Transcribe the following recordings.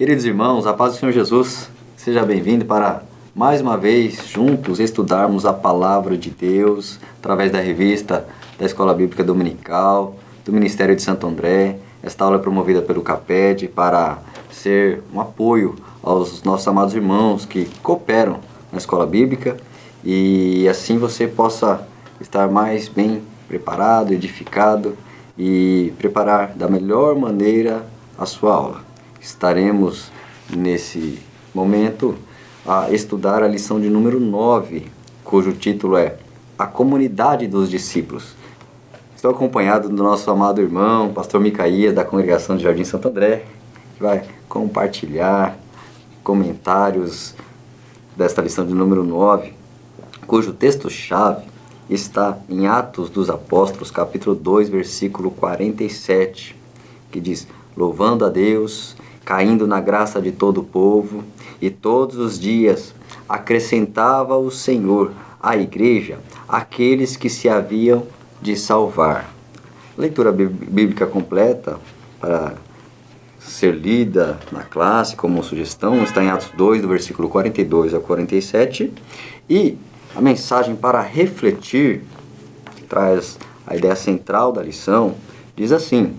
Queridos irmãos, a paz do Senhor Jesus, seja bem-vindo para mais uma vez juntos estudarmos a Palavra de Deus através da revista da Escola Bíblica Dominical, do Ministério de Santo André. Esta aula é promovida pelo CAPED para ser um apoio aos nossos amados irmãos que cooperam na Escola Bíblica e assim você possa estar mais bem preparado, edificado e preparar da melhor maneira a sua aula. Estaremos nesse momento a estudar a lição de número 9, cujo título é A Comunidade dos Discípulos. Estou acompanhado do nosso amado irmão, pastor Micaías, da congregação de Jardim Santo André, que vai compartilhar comentários desta lição de número 9, cujo texto-chave está em Atos dos Apóstolos, capítulo 2, versículo 47, que diz: louvando a Deus, caindo na graça de todo o povo, e todos os dias acrescentava o Senhor à igreja aqueles que se haviam de salvar. Leitura bíblica completa para ser lida na classe como sugestão está em Atos 2, do versículo 42 ao 47, e a mensagem para refletir, que traz a ideia central da lição, diz assim: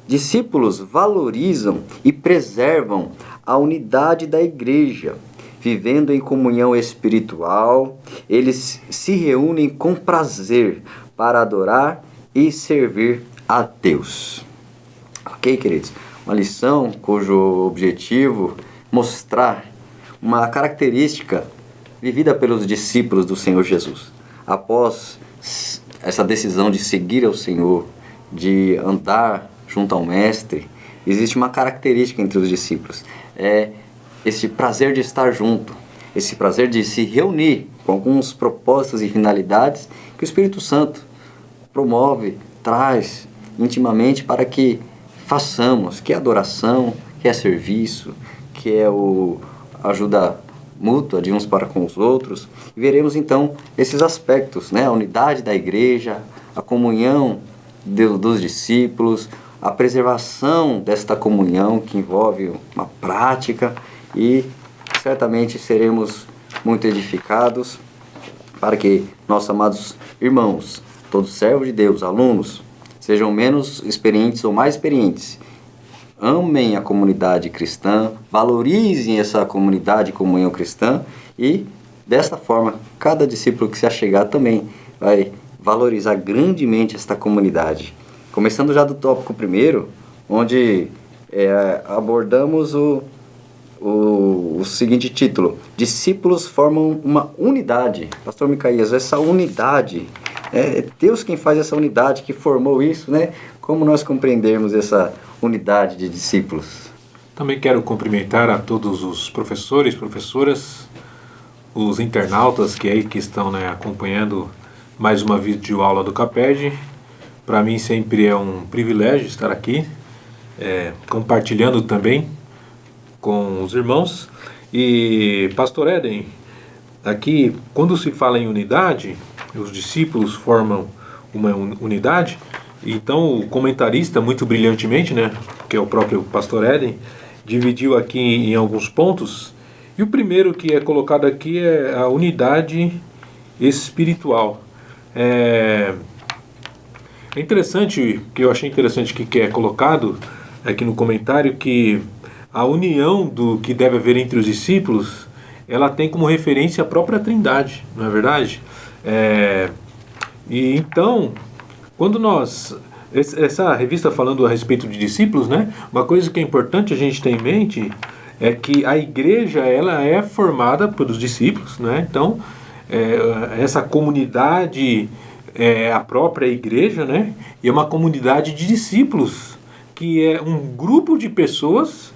discípulos valorizam e preservam a unidade da igreja, vivendo em comunhão espiritual, eles se reúnem com prazer para adorar e servir a Deus. Ok, queridos? Uma lição cujo objetivo é mostrar uma característica vivida pelos discípulos do Senhor Jesus. Após essa decisão de seguir ao Senhor, de andar junto ao Mestre, existe uma característica entre os discípulos. É esse prazer de estar junto, esse prazer de se reunir com alguns propósitos e finalidades que o Espírito Santo promove, traz intimamente para que façamos, que é adoração, que é serviço, que é a ajuda mútua de uns para com os outros. E veremos então esses aspectos, né? A unidade da igreja, a comunhão dos discípulos, a preservação desta comunhão que envolve uma prática, e certamente seremos muito edificados para que nossos amados irmãos, todos servos de Deus, alunos, sejam menos experientes ou mais experientes, amem a comunidade cristã, valorizem essa comunidade e comunhão cristã, e desta forma cada discípulo que se achegar também vai valorizar grandemente esta comunidade. Começando já do tópico primeiro, onde abordamos o seguinte título: discípulos formam uma unidade. Pastor Micaías, essa unidade, é Deus quem faz essa unidade, que formou isso, né? Como nós compreendermos essa unidade de discípulos? Também quero cumprimentar a todos os professores, professoras, os internautas que estão, né, acompanhando mais uma videoaula do CAPED. Para mim sempre é um privilégio estar aqui, compartilhando também com os irmãos. E Pastor Éden, aqui quando se fala em unidade, os discípulos formam uma unidade. Então o comentarista, muito brilhantemente, né, que é o próprio Pastor Éden, dividiu aqui em alguns pontos. E o primeiro que é colocado aqui é a unidade espiritual. É interessante, que eu achei interessante que é colocado aqui no comentário, que a união do que deve haver entre os discípulos, ela tem como referência a própria Trindade, não é verdade? E então, quando essa revista falando a respeito de discípulos, né, uma coisa que é importante a gente ter em mente é que a igreja, ela é formada pelos discípulos, né? Então, essa comunidade é a própria igreja, né? E é uma comunidade de discípulos, que é um grupo de pessoas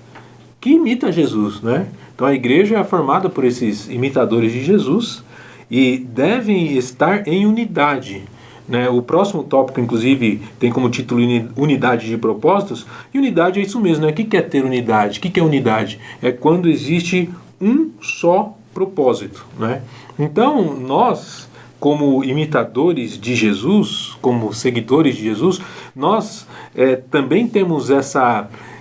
que imita Jesus, né? Então a igreja é formada por esses imitadores de Jesus e devem estar em unidade, né? O próximo tópico, inclusive, tem como título unidade de propósitos, e unidade é isso mesmo, né? O que é ter unidade? O que é unidade? É quando existe um só propósito, né? Então nós, como imitadores de Jesus, como seguidores de Jesus, nós também temos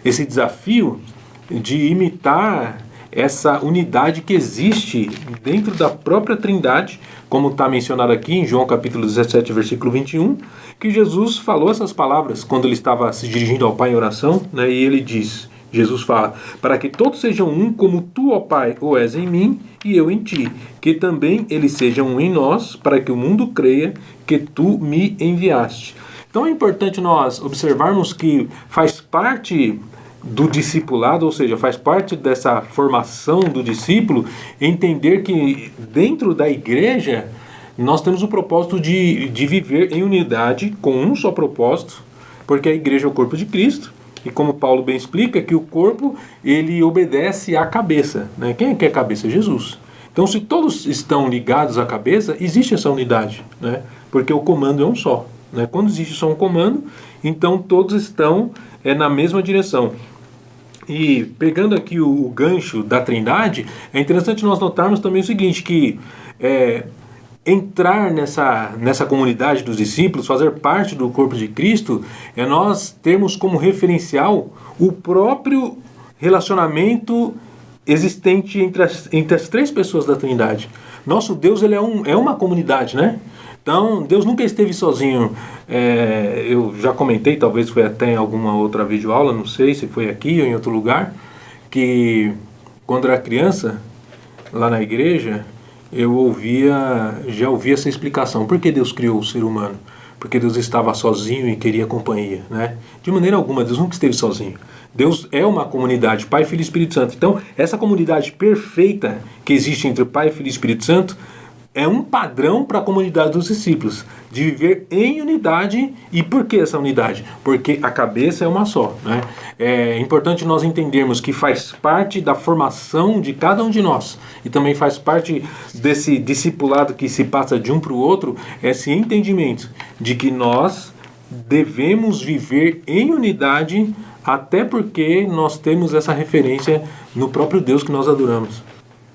esse desafio de imitar essa unidade que existe dentro da própria Trindade, como está mencionado aqui em João capítulo 17, versículo 21, que Jesus falou essas palavras quando ele estava se dirigindo ao Pai em oração, né, e ele diz, Jesus fala, para que todos sejam um como tu, ó Pai, o és em mim e eu em ti, que também eles sejam um em nós, para que o mundo creia que tu me enviaste. Então é importante nós observarmos que faz parte do discipulado, ou seja, faz parte dessa formação do discípulo, entender que dentro da igreja nós temos o propósito de viver em unidade, com um só propósito, porque a igreja é o corpo de Cristo, e como Paulo bem explica, que o corpo ele obedece à cabeça, né? Quem é que é a cabeça? Jesus. Então, se todos estão ligados à cabeça, existe essa unidade, né? Porque o comando é um só, né? Quando existe só um comando, então todos estão na mesma direção. E pegando aqui o gancho da Trindade, é interessante nós notarmos também o seguinte, que entrar nessa comunidade dos discípulos, fazer parte do corpo de Cristo, é nós termos como referencial o próprio relacionamento existente entre as três pessoas da Trindade. Nosso Deus ele é uma comunidade, né? Então, Deus nunca esteve sozinho. Eu já comentei, talvez foi até em alguma outra videoaula, não sei se foi aqui ou em outro lugar, que quando era criança, lá na igreja, já ouvia essa explicação. Por que Deus criou o ser humano? Porque Deus estava sozinho e queria companhia, né? De maneira alguma, Deus nunca esteve sozinho. Deus é uma comunidade, Pai, Filho e Espírito Santo. Então, essa comunidade perfeita que existe entre Pai, Filho e Espírito Santo é um padrão para a comunidade dos discípulos, de viver em unidade. E por que essa unidade? Porque a cabeça é uma só, né? É importante nós entendermos que faz parte da formação de cada um de nós, e também faz parte desse discipulado que se passa de um para o outro, esse entendimento de que nós devemos viver em unidade, até porque nós temos essa referência no próprio Deus que nós adoramos.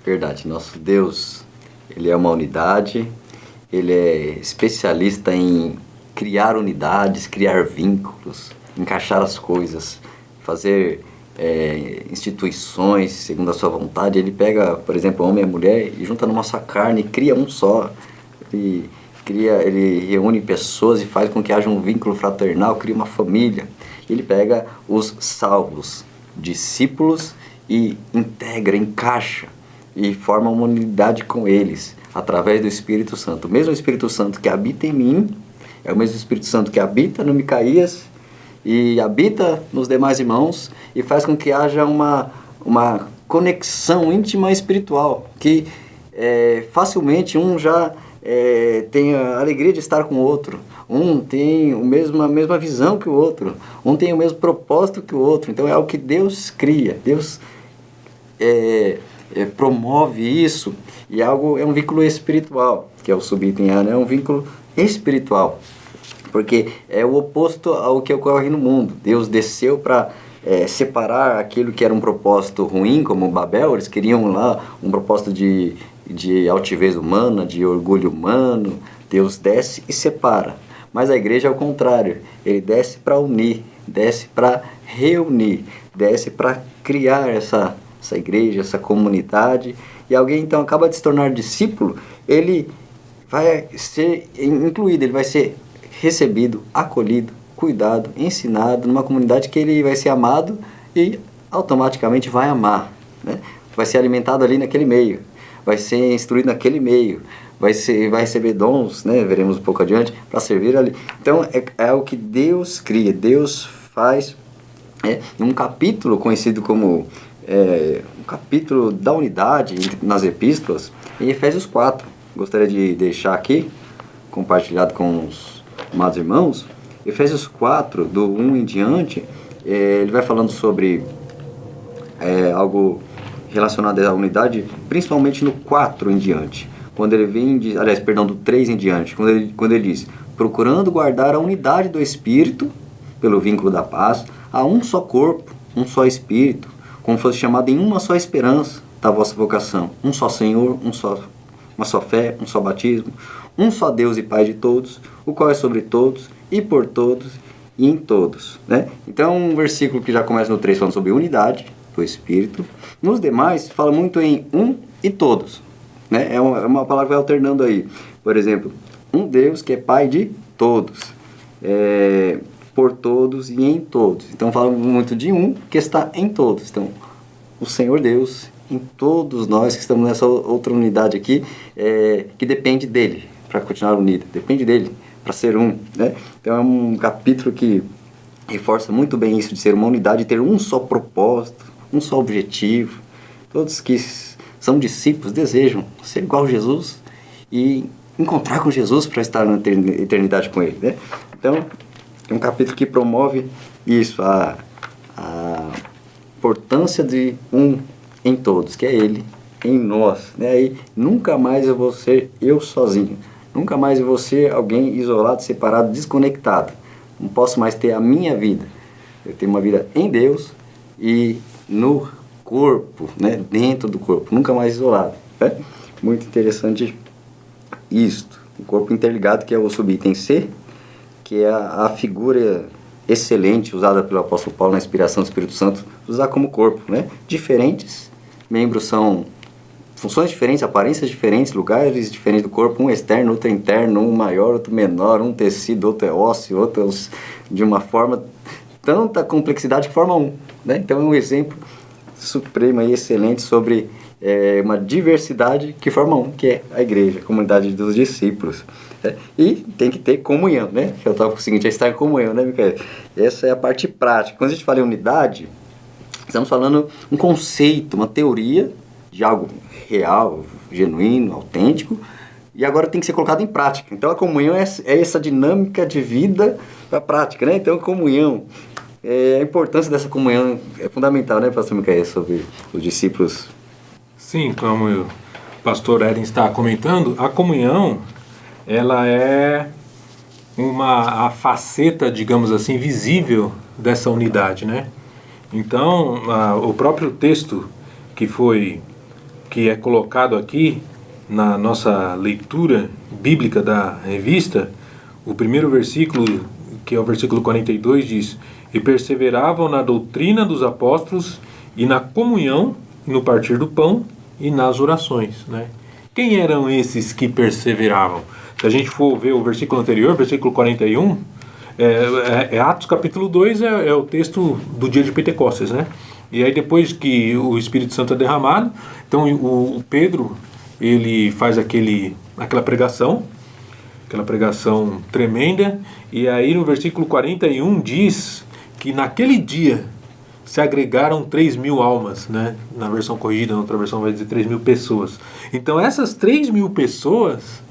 Verdade, nosso Deus, ele é uma unidade, ele é especialista em criar unidades, criar vínculos, encaixar as coisas, fazer instituições segundo a sua vontade. Ele pega, por exemplo, o homem e a mulher e junta numa só carne, cria um só. Ele reúne pessoas e faz com que haja um vínculo fraternal, cria uma família. Ele pega os salvos, discípulos, e integra, encaixa e forma uma unidade com eles, através do Espírito Santo. O mesmo Espírito Santo que habita em mim, é o mesmo Espírito Santo que habita no Micaías e habita nos demais irmãos, e faz com que haja uma conexão íntima espiritual, que facilmente um já tem a alegria de estar com o outro, um tem a mesma visão que o outro, um tem o mesmo propósito que o outro. Então é algo que Deus cria, Deus promove isso, e é um vínculo espiritual, que é o subitem A, né? É um vínculo espiritual, porque é o oposto ao que ocorre no mundo. Deus desceu para separar aquilo que era um propósito ruim, como Babel. Eles queriam lá um propósito de altivez humana, de orgulho humano. Deus desce e separa. Mas a igreja é o contrário, ele desce para unir, desce para reunir, desce para criar essa igreja, essa comunidade. E alguém então acaba de se tornar discípulo, ele vai ser incluído, ele vai ser recebido, acolhido, cuidado, ensinado numa comunidade que ele vai ser amado e automaticamente vai amar, né? Vai ser alimentado ali naquele meio, vai ser instruído naquele meio, vai receber dons, né? Veremos um pouco adiante, para servir ali. Então é o que Deus cria, Deus faz. Em um capítulo conhecido como um capítulo da unidade nas epístolas, em Efésios 4. Gostaria de deixar aqui, compartilhado com os amados irmãos, Efésios 4, do 1 em diante. Ele vai falando sobre algo relacionado à unidade, principalmente no 4 em diante, quando ele vem, do 3 em diante, quando ele diz: procurando guardar a unidade do Espírito, pelo vínculo da paz, há um só corpo, um só Espírito, como fosse chamado em uma só esperança da vossa vocação, um só Senhor, uma só fé, um só batismo, um só Deus e Pai de todos, o qual é sobre todos, e por todos, e em todos, né? Então, um versículo que já começa no 3 falando sobre unidade, do Espírito. Nos demais, fala muito em um e todos, né? É uma palavra que vai alternando aí. Por exemplo, um Deus que é Pai de todos, por todos e em todos. Então fala muito de um que está em todos. Então, o Senhor Deus em todos nós que estamos nessa outra unidade aqui, que depende dele para continuar unido, depende dele para ser um, né? Então é um capítulo que reforça muito bem isso de ser uma unidade, ter um só propósito, um só objetivo. Todos que são discípulos desejam ser igual a Jesus e encontrar com Jesus para estar na eternidade com ele, né? Então é um capítulo que promove isso, a importância de um em todos, que é ele em nós, né? Aí nunca mais eu vou ser eu sozinho, nunca mais eu vou ser alguém isolado, separado, desconectado. Não posso mais ter a minha vida. Eu tenho uma vida em Deus e no corpo, né? Dentro do corpo, nunca mais isolado, né? Muito interessante isto. O corpo interligado, que é o subitem C, que é a figura excelente usada pelo apóstolo Paulo na inspiração do Espírito Santo, usar como corpo, né? Diferentes membros são funções diferentes, aparências diferentes, lugares diferentes do corpo, um externo, outro interno, um maior, outro menor, um tecido, outro é ósseo, outro de uma forma, tanta complexidade que forma um, né? Então é um exemplo supremo e excelente sobre uma diversidade que forma um, que é a igreja, a comunidade dos discípulos. E tem que ter comunhão, né? Que eu estava com o seguinte, é estar em comunhão, né, Micael? Essa é a parte prática. Quando a gente fala em unidade, estamos falando um conceito, uma teoria de algo real, genuíno, autêntico, e agora tem que ser colocado em prática. Então a comunhão é essa dinâmica de vida para a prática, né? Então a comunhão, a importância dessa comunhão é fundamental, né, pastor Micael, sobre os discípulos. Sim, como o pastor Eden está comentando, a comunhão, ela é a faceta, digamos assim, visível dessa unidade, né? Então, o próprio texto que é colocado aqui na nossa leitura bíblica da revista, o primeiro versículo, que é o versículo 42, diz: "E perseveravam na doutrina dos apóstolos e na comunhão, no partir do pão e nas orações", né? Quem eram esses que perseveravam? Se a gente for ver o versículo anterior, versículo 41, Atos capítulo 2 é o texto do dia de Pentecostes, né? E aí depois que o Espírito Santo é derramado, então o Pedro, ele faz aquela pregação tremenda, e aí no versículo 41 diz que naquele dia se agregaram 3.000 almas, né? Na versão corrigida, na outra versão vai dizer 3.000 pessoas. Então essas 3.000 pessoas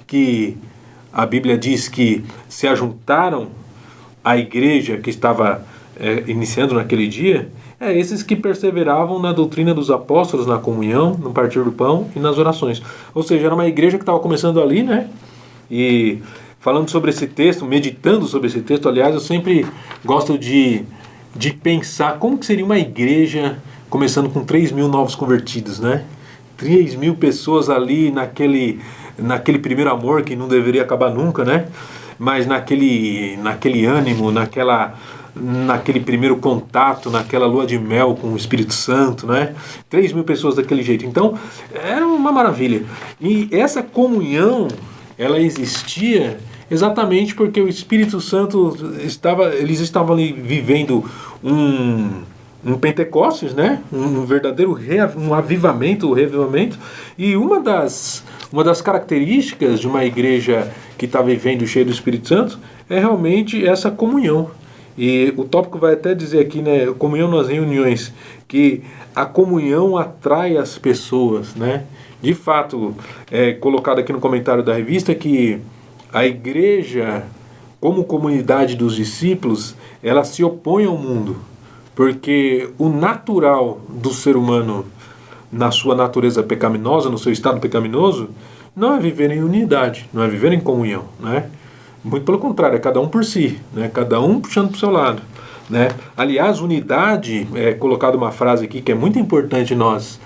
que a Bíblia diz que se ajuntaram à igreja que estava iniciando naquele dia, esses que perseveravam na doutrina dos apóstolos, na comunhão, no partir do pão e nas orações. Ou seja, era uma igreja que estava começando ali, né? E falando sobre esse texto, meditando sobre esse texto, aliás, eu sempre gosto de pensar como que seria uma igreja começando com 3.000 novos convertidos, né? 3.000 pessoas ali naquele primeiro amor que não deveria acabar nunca, né? Mas naquele ânimo, naquele primeiro contato, naquela lua de mel com o Espírito Santo, né? 3.000 pessoas daquele jeito. Então, era uma maravilha. E essa comunhão, ela existia exatamente porque o Espírito Santo eles estavam ali vivendo um Pentecostes, né? Um verdadeiro avivamento, um revivamento. E uma das características de uma igreja que está vivendo cheia do Espírito Santo é realmente essa comunhão. E o tópico vai até dizer aqui, né, comunhão nas reuniões, que a comunhão atrai as pessoas, né? De fato, é colocado aqui no comentário da revista que a igreja, como comunidade dos discípulos, ela se opõe ao mundo, porque o natural do ser humano, na sua natureza pecaminosa, no seu estado pecaminoso, não é viver em unidade, não é viver em comunhão, né? Muito pelo contrário, é cada um por si, né? Cada um puxando para o seu lado, né? Aliás, unidade, colocado uma frase aqui que é muito importante nós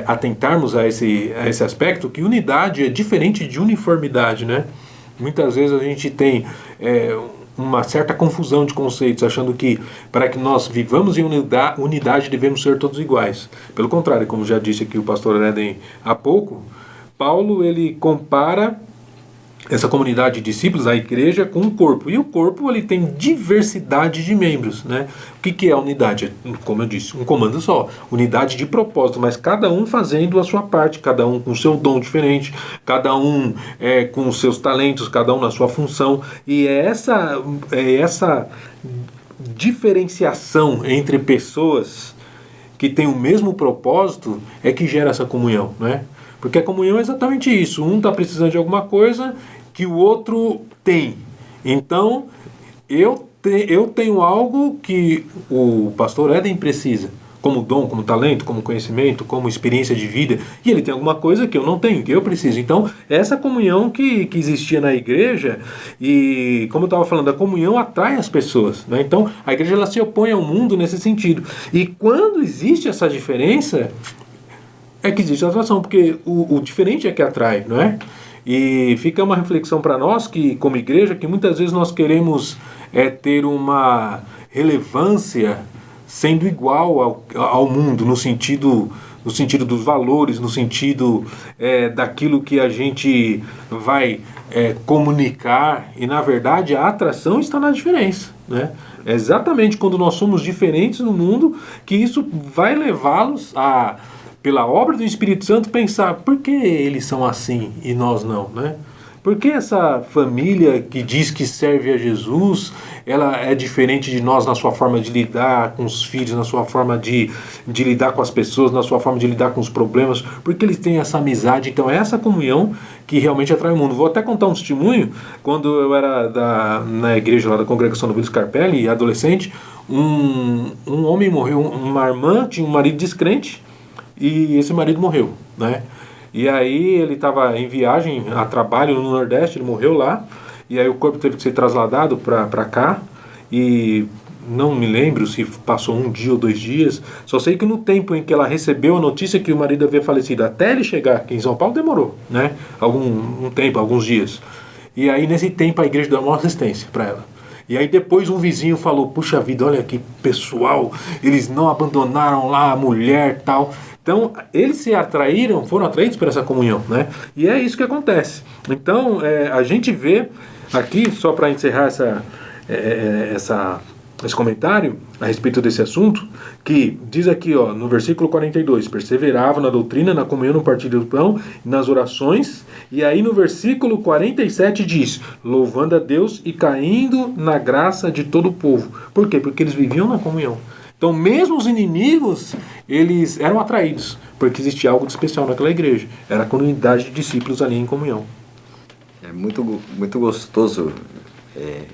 atentarmos a esse aspecto, que unidade é diferente de uniformidade, né? Muitas vezes a gente tem uma certa confusão de conceitos, achando que para que nós vivamos em unidade devemos ser todos iguais. Pelo contrário, como já disse aqui o pastor Éden há pouco, Paulo ele compara essa comunidade de discípulos, a igreja, com o corpo. E o corpo ele tem diversidade de membros, né? O que é a unidade? Como eu disse, um comando só. Unidade de propósito, mas cada um fazendo a sua parte, cada um com o seu dom diferente, cada um com os seus talentos, cada um na sua função. E é essa diferenciação entre pessoas que têm o mesmo propósito é que gera essa comunhão, né? Porque a comunhão é exatamente isso. Um está precisando de alguma coisa que o outro tem. Então, eu tenho algo que o pastor Éden precisa, como dom, como talento, como conhecimento, como experiência de vida, e ele tem alguma coisa que eu não tenho, que eu preciso. Então, essa comunhão que existia na igreja, e como eu estava falando, a comunhão atrai as pessoas, né? Então, a igreja ela se opõe ao mundo nesse sentido. E quando existe essa diferença, é que existe a atração, porque o diferente é que atrai, não é? E fica uma reflexão para nós, que como igreja, que muitas vezes nós queremos ter uma relevância sendo igual ao mundo, no sentido dos valores, no sentido daquilo que a gente vai comunicar, e na verdade a atração está na diferença, né? É exatamente quando nós somos diferentes no mundo que isso vai levá-los a, pela obra do Espírito Santo, pensar por que eles são assim e nós não, né? Por que essa família que diz que serve a Jesus, ela é diferente de nós na sua forma de lidar com os filhos, na sua forma de lidar com as pessoas, na sua forma de lidar com os problemas? Porque eles têm essa amizade. Então é essa comunhão que realmente atrai o mundo. Vou até contar um testemunho. Quando eu era na igreja lá da congregação do Vila Scarpelli, adolescente, um homem morreu, uma irmã tinha um marido descrente, e esse marido morreu, né? E aí ele estava em viagem a trabalho no Nordeste, ele morreu lá, e aí o corpo teve que ser trasladado para cá, e não me lembro se passou 1 dia ou 2 dias, só sei que no tempo em que ela recebeu a notícia que o marido havia falecido, até ele chegar aqui em São Paulo, demorou, né? Um tempo, alguns dias. E aí nesse tempo a igreja deu uma assistência para ela. E aí depois um vizinho falou, puxa vida, olha que pessoal, eles não abandonaram lá a mulher e tal. Então, eles foram atraídos por essa comunhão, né? E é isso que acontece. Então, a gente vê aqui, só para encerrar esse comentário a respeito desse assunto, que diz aqui, ó, no versículo 42, perseveravam na doutrina, na comunhão, no partilho do pão, nas orações. E aí no versículo 47 diz, louvando a Deus e caindo na graça de todo o povo. Por quê? Porque eles viviam na comunhão. Então, mesmo os inimigos, eles eram atraídos, porque existia algo de especial naquela igreja. Era a comunidade de discípulos ali em comunhão. É muito gostoso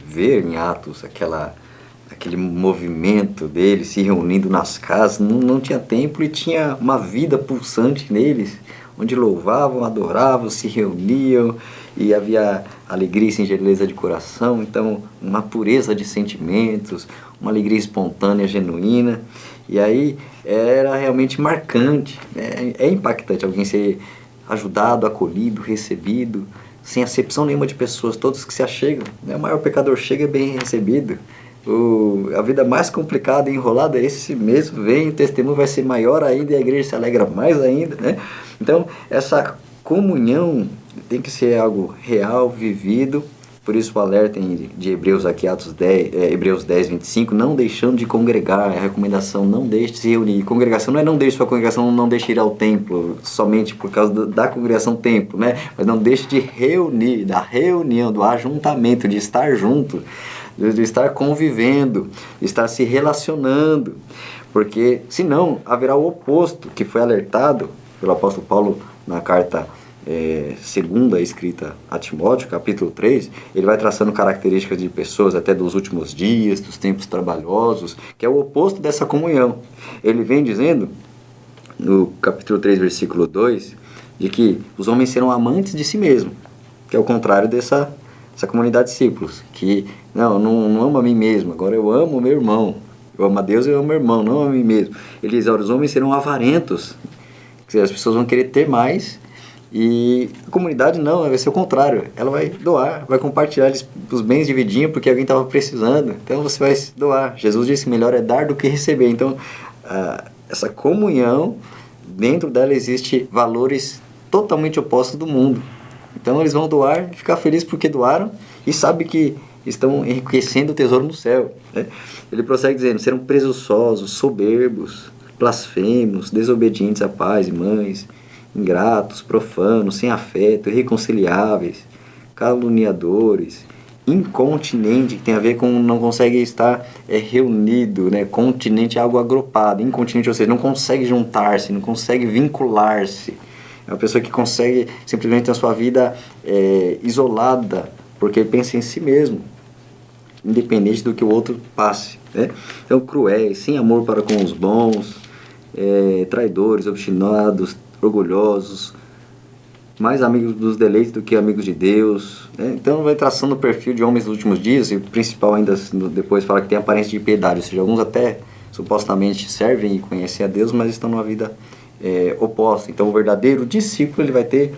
ver em Atos aquele movimento deles se reunindo nas casas. Não tinha templo e tinha uma vida pulsante neles, onde louvavam, adoravam, se reuniam, e havia alegria e singeleza de coração. Então, uma pureza de sentimentos, uma alegria espontânea, genuína. E aí era realmente marcante, é impactante alguém ser ajudado, acolhido, recebido, sem acepção nenhuma de pessoas, todos que se achegam, né? O maior pecador chega bem recebido. A vida mais complicada e enrolada é esse mesmo, vem, o testemunho vai ser maior ainda e a igreja se alegra mais ainda, né? Então, essa comunhão tem que ser algo real, vivido. Por isso o alerta de Hebreus aqui, Hebreus 10, 25, não deixando de congregar, a recomendação, não deixe de se reunir. Congregação não é não deixe sua congregação, não deixe de ir ao templo, somente por causa da congregação templo, né? Mas não deixe de reunir, da reunião, do ajuntamento, de estar junto, de estar convivendo, de estar se relacionando, porque senão haverá o oposto, que foi alertado pelo apóstolo Paulo na carta segunda escrita a Timóteo, capítulo 3, ele vai traçando características de pessoas até dos últimos dias, dos tempos trabalhosos, que é o oposto dessa comunhão. Ele vem dizendo, no capítulo 3, versículo 2, de que os homens serão amantes de si mesmos, que é o contrário dessa comunidade de discípulos, que não amo a mim mesmo, agora eu amo o meu irmão, eu amo a Deus e eu amo o meu irmão, não a mim mesmo. Ele diz, os homens serão avarentos, as pessoas vão querer ter mais, E a comunidade não, vai ser o contrário. Ela vai doar, vai compartilhar os bens dividinho porque alguém estava precisando. Então você vai doar. Jesus disse que melhor é dar do que receber. Então, essa comunhão, dentro dela existe valores totalmente opostos do mundo. Então eles vão doar, ficar felizes porque doaram e sabe que estão enriquecendo o tesouro no céu, né? Ele prossegue dizendo: serão presunçosos, soberbos, blasfemos, desobedientes a pais e mães, ingratos, profanos, sem afeto, irreconciliáveis, caluniadores, incontinente, que tem a ver com não consegue estar reunido, né? Continente é algo agrupado, incontinente, ou seja, não consegue juntar-se, não consegue vincular-se. É uma pessoa que consegue simplesmente ter a sua vida isolada, porque pensa em si mesmo, independente do que o outro passe, né? Então, cruéis, sem amor para com os bons, traidores, obstinados, orgulhosos, mais amigos dos deleites do que amigos de Deus, né? Então vai traçando o perfil de homens dos últimos dias, e o principal ainda depois fala que tem aparência de piedade, ou seja, alguns até supostamente servem e conhecem a Deus, mas estão numa vida oposta. Então o verdadeiro discípulo, ele vai ter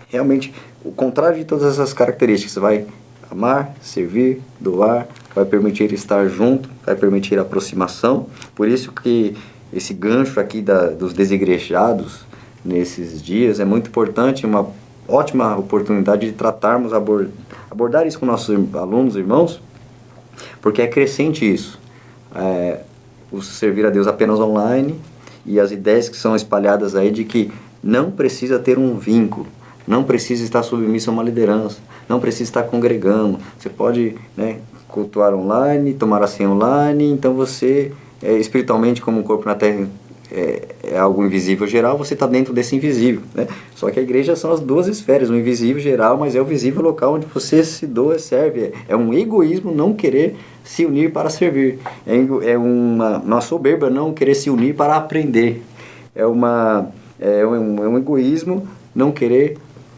realmente o contrário de todas essas características. Você vai amar, servir, doar, vai permitir estar junto, vai permitir a aproximação. Por isso que esse gancho aqui dos desigrejados nesses dias é muito importante, uma ótima oportunidade de tratarmos, abordar isso com nossos alunos, irmãos, porque é crescente isso. O servir a Deus apenas online e as ideias que são espalhadas aí de que não precisa ter um vínculo, não precisa estar submisso a uma liderança, não precisa estar congregando. Você pode, né, cultuar online, tomar a ceia online, então você, espiritualmente, como o corpo na terra é algo invisível geral, você está dentro desse invisível, né? Só que a igreja são as duas esferas, o invisível geral, mas é o visível local onde você se doa, serve. É um egoísmo não querer se unir para servir. É uma soberba não querer se unir para aprender. É um egoísmo não querer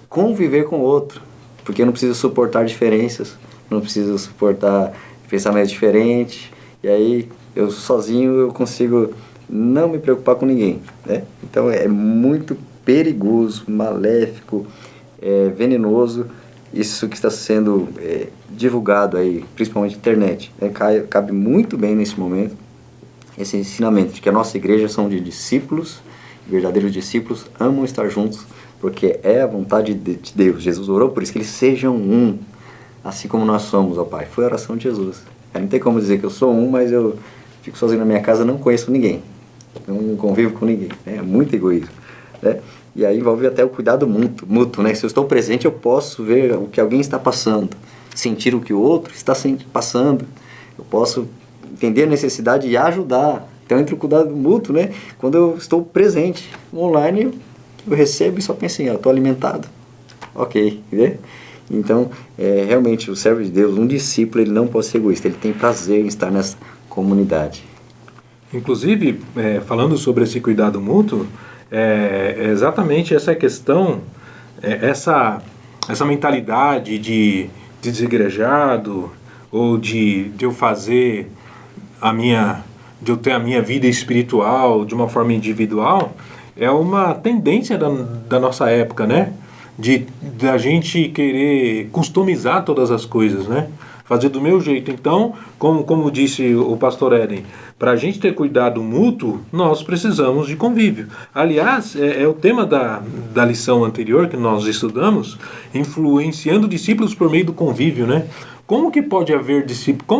conviver com o outro, porque não precisa suportar diferenças, não precisa suportar pensamentos diferentes, e aí eu sozinho eu consigo não me preocupar com ninguém, né? Então é muito perigoso, maléfico, venenoso isso que está sendo divulgado aí, principalmente na internet, né? Cabe muito bem nesse momento esse ensinamento de que a nossa igreja são de discípulos, verdadeiros discípulos, amam estar juntos, porque é a vontade de Deus. Jesus orou por isso, que eles sejam um, assim como nós somos, ó Pai. Foi a oração de Jesus. Não tem como dizer que eu sou um, mas eu fico sozinho na minha casa, não conheço ninguém, não convivo com ninguém, né? É muito egoísmo, né? E aí envolve até o cuidado mútuo, né? Se eu estou presente, eu posso ver o que alguém está passando, sentir o que o outro está passando, eu posso entender a necessidade e ajudar. Então entra o cuidado mútuo, né? Quando eu estou presente online, eu recebo e só penso assim, eu estou alimentado, ok, né? Então, realmente, o servo de Deus, um discípulo, ele não pode ser egoísta, ele tem prazer em estar nessa comunidade. Inclusive, falando sobre esse cuidado mútuo, exatamente essa questão, essa mentalidade de desigrejado, ou de eu fazer de eu ter a minha vida espiritual de uma forma individual, é uma tendência da nossa época, né? Da gente querer customizar todas as coisas, né? Fazer do meu jeito. Então, como disse o pastor Éden, para a gente ter cuidado mútuo, nós precisamos de convívio. Aliás, é o tema da lição anterior que nós estudamos, influenciando discípulos por meio do convívio, né? Como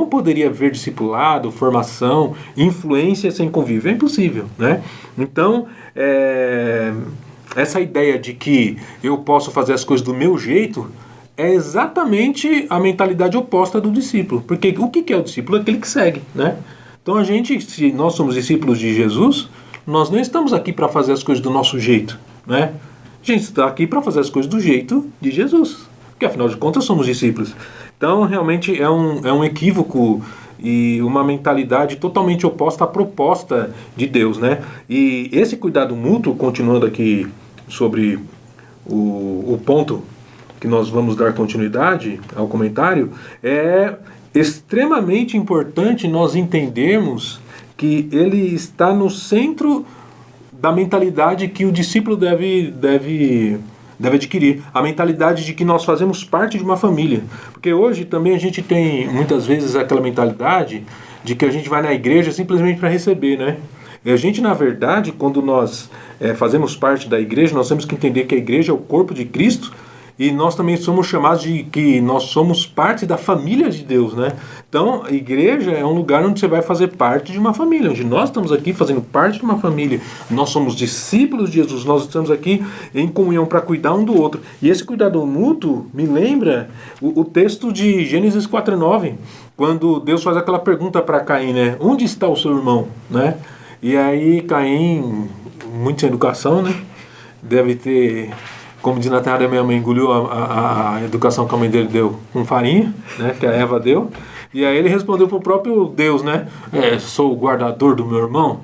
poderia haver discipulado, formação, influência sem convívio? É impossível, né? Então, essa ideia de que eu posso fazer as coisas do meu jeito é exatamente a mentalidade oposta do discípulo. Porque o que é o discípulo? É aquele que segue, né? Então se nós somos discípulos de Jesus, nós não estamos aqui para fazer as coisas do nosso jeito, né? A gente está aqui para fazer as coisas do jeito de Jesus, porque afinal de contas somos discípulos. Então realmente é um equívoco e uma mentalidade totalmente oposta à proposta de Deus, né? E esse cuidado mútuo, continuando aqui sobre o ponto que nós vamos dar continuidade ao comentário, é extremamente importante nós entendermos que ele está no centro da mentalidade que o discípulo deve deve adquirir a mentalidade de que nós fazemos parte de uma família. Porque hoje também a gente tem muitas vezes aquela mentalidade de que a gente vai na igreja simplesmente para receber, né? E a gente, na verdade, quando nós fazemos parte da igreja, nós temos que entender que a igreja é o corpo de Cristo, e nós também somos chamados de que nós somos parte da família de Deus, né? Então, a igreja é um lugar onde você vai fazer parte de uma família, onde nós estamos aqui fazendo parte de uma família. Nós somos discípulos de Jesus, nós estamos aqui em comunhão para cuidar um do outro. E esse cuidado mútuo me lembra o texto de Gênesis 4:9, quando Deus faz aquela pergunta para Caim, né? Onde está o seu irmão, né? E aí Caim, muito sem educação, né? Deve ter... Como diz na terra da minha mãe, engoliu a educação que a mãe dele deu com farinha, né, que a Eva deu. E aí ele respondeu para o próprio Deus, né? Sou o guardador do meu irmão.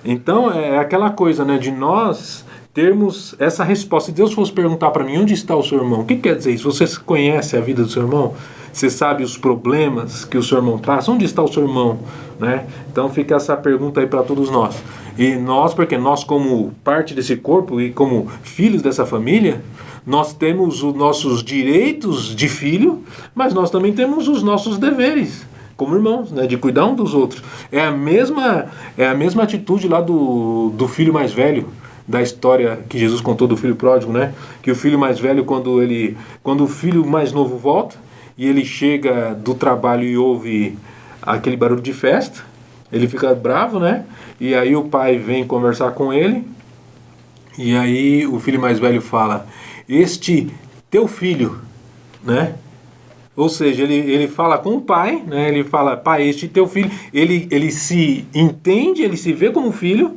Então é aquela coisa, né, de nós termos essa resposta. Se Deus fosse perguntar para mim, onde está o seu irmão? O que quer dizer isso? Você conhece a vida do seu irmão? Você sabe os problemas que o seu irmão passa? Onde está o seu irmão? Né? Então fica essa pergunta aí para todos nós. E nós, porque nós como parte desse corpo e como filhos dessa família, nós temos os nossos direitos de filho, mas nós também temos os nossos deveres como irmãos, né, de cuidar um dos outros. É a mesma atitude lá do filho mais velho, da história que Jesus contou do filho pródigo, né? Que o filho mais velho, quando o filho mais novo volta, e ele chega do trabalho e ouve aquele barulho de festa, ele fica bravo, né? E aí o pai vem conversar com ele, e aí o filho mais velho fala, este teu filho, né? Ou seja, ele fala com o pai, né? Ele fala, pai, este teu filho, ele se entende, ele se vê como filho,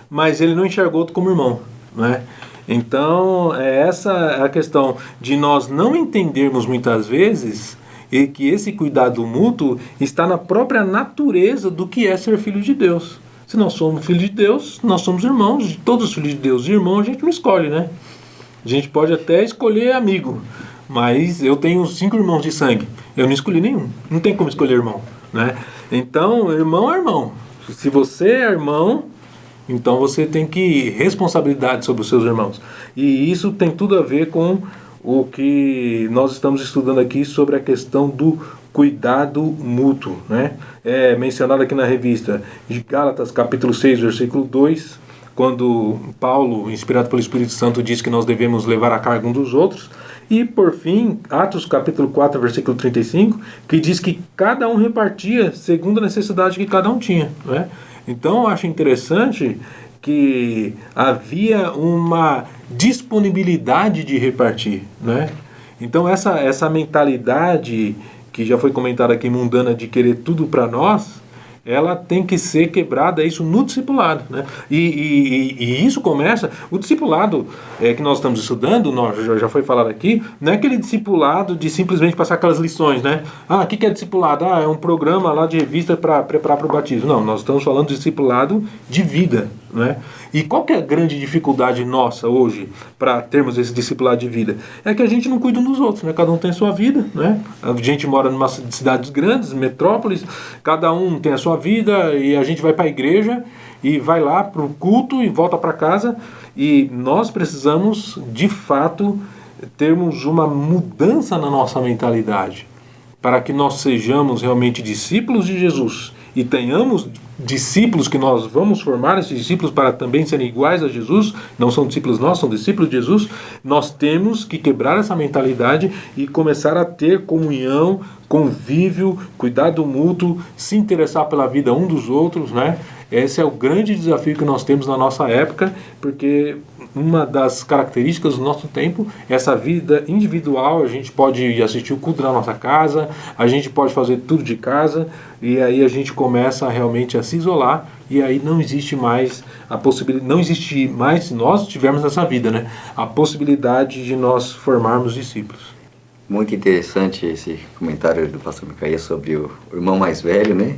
mas ele não enxergou outro como irmão, né? Então, essa é a questão de nós não entendermos muitas vezes e que esse cuidado mútuo está na própria natureza do que é ser filho de Deus. Se nós somos filhos de Deus, nós somos irmãos de todos os filhos de Deus. E irmão a gente não escolhe, né? A gente pode até escolher amigo, mas eu tenho 5 irmãos de sangue. Eu não escolhi nenhum. Não tem como escolher irmão, né? Então, irmão é irmão. Se você é irmão, então você tem que responsabilidade sobre os seus irmãos. E isso tem tudo a ver com o que nós estamos estudando aqui sobre a questão do cuidado mútuo, né? É mencionado aqui na revista de Gálatas, capítulo 6, versículo 2, quando Paulo, inspirado pelo Espírito Santo, diz que nós devemos levar a carga um dos outros. E, por fim, Atos, capítulo 4, versículo 35, que diz que cada um repartia segundo a necessidade que cada um tinha, né? Então, eu acho interessante que havia uma disponibilidade de repartir, né? Então, essa mentalidade que já foi comentada aqui, mundana, de querer tudo para nós, ela tem que ser quebrada, isso no discipulado, né? E isso começa, o discipulado que nós estamos estudando, já foi falado aqui, não é aquele discipulado de simplesmente passar aquelas lições, né? O que é discipulado? É um programa lá de revista para preparar para o batismo. Não, nós estamos falando de discipulado de vida, né? E qual que é a grande dificuldade nossa hoje para termos esse discipulado de vida? É que a gente não cuida um dos outros, né? Cada um tem a sua vida, né? A gente mora em cidades grandes, metrópoles, cada um tem a sua vida e a gente vai para a igreja e vai lá para o culto e volta para casa, e nós precisamos, de fato, termos uma mudança na nossa mentalidade para que nós sejamos realmente discípulos de Jesus e tenhamos discípulos que nós vamos formar, esses discípulos para também serem iguais a Jesus, não são discípulos nossos, são discípulos de Jesus. Nós temos que quebrar essa mentalidade e começar a ter comunhão, convívio, cuidado mútuo, se interessar pela vida um dos outros, né? Esse é o grande desafio que nós temos na nossa época, porque uma das características do nosso tempo é essa vida individual. A gente pode assistir o culto na nossa casa, a gente pode fazer tudo de casa, e aí a gente começa realmente a se isolar, e aí não existe mais a possibilidade, não existe mais, se nós tivermos essa vida, né, a possibilidade de nós formarmos discípulos. Muito interessante esse comentário do pastor Micaías sobre o irmão mais velho, né?